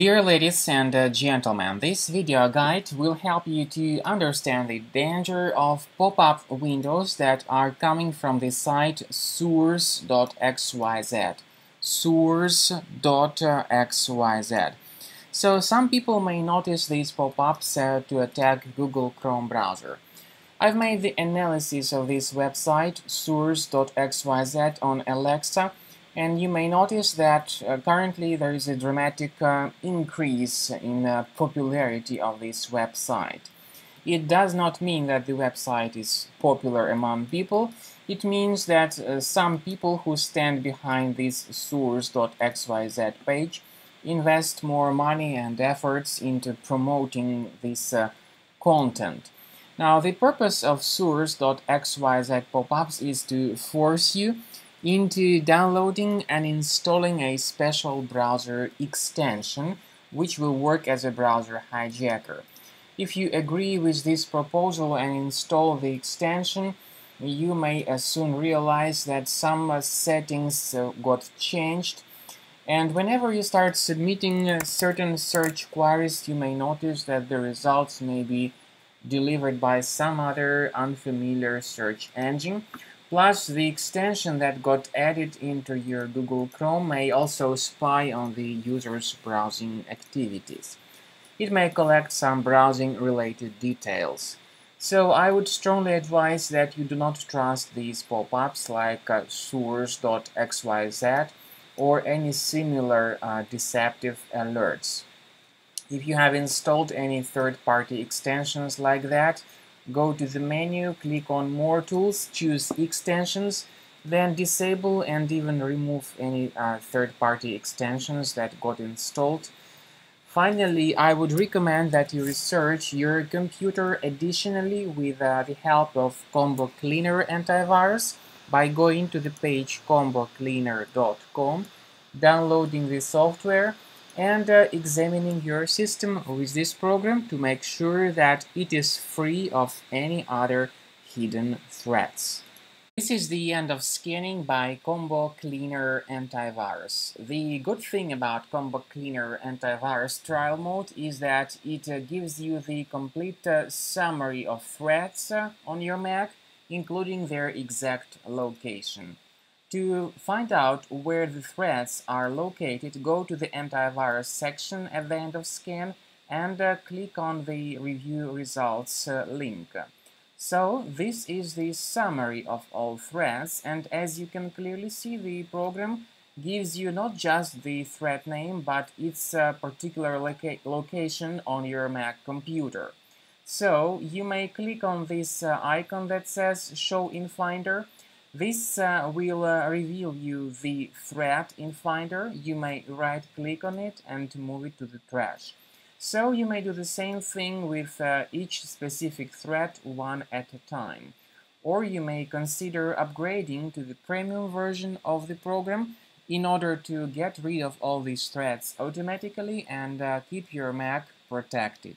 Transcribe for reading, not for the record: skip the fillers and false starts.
Dear ladies and gentlemen, this video guide will help you to understand the danger of pop-up windows that are coming from the site Soors.xyz. Soors.xyz. So some people may notice these pop-ups to attack Google Chrome browser. I've made the analysis of this website, Soors.xyz, on Alexa, and you may notice that currently there is a dramatic increase in popularity of this website. It does not mean that the website is popular among people. It means that some people who stand behind this Soors.xyz page invest more money and efforts into promoting this content. Now, the purpose of Soors.xyz pop-ups is to force you into downloading and installing a special browser extension which will work as a browser hijacker. If you agree with this proposal and install the extension, you may soon realize that some settings got changed, and whenever you start submitting certain search queries, you may notice that the results may be delivered by some other unfamiliar search engine. Plus, the extension that got added into your Google Chrome may also spy on the user's browsing activities. It may collect some browsing-related details. So I would strongly advise that you do not trust these pop-ups like Soors.xyz or any similar deceptive alerts. If you have installed any third-party extensions like that, go to the menu, click on More Tools, choose Extensions, then disable and even remove any third-party extensions that got installed. Finally, I would recommend that you research your computer additionally with the help of Combo Cleaner antivirus by going to the page combocleaner.com, downloading the software, and examining your system with this program to make sure that it is free of any other hidden threats. This is the end of scanning by Combo Cleaner Antivirus. The good thing about Combo Cleaner Antivirus trial mode is that it gives you the complete summary of threats on your Mac, including their exact location. To find out where the threats are located, go to the antivirus section at the end of scan and click on the review results link. So this is the summary of all threats, and as you can clearly see, the program gives you not just the threat name but its particular location on your Mac computer. So you may click on this icon that says Show in Finder. This will reveal you the threat in Finder. You may right-click on it and move it to the trash. So you may do the same thing with each specific threat one at a time. Or you may consider upgrading to the premium version of the program in order to get rid of all these threats automatically and keep your Mac protected.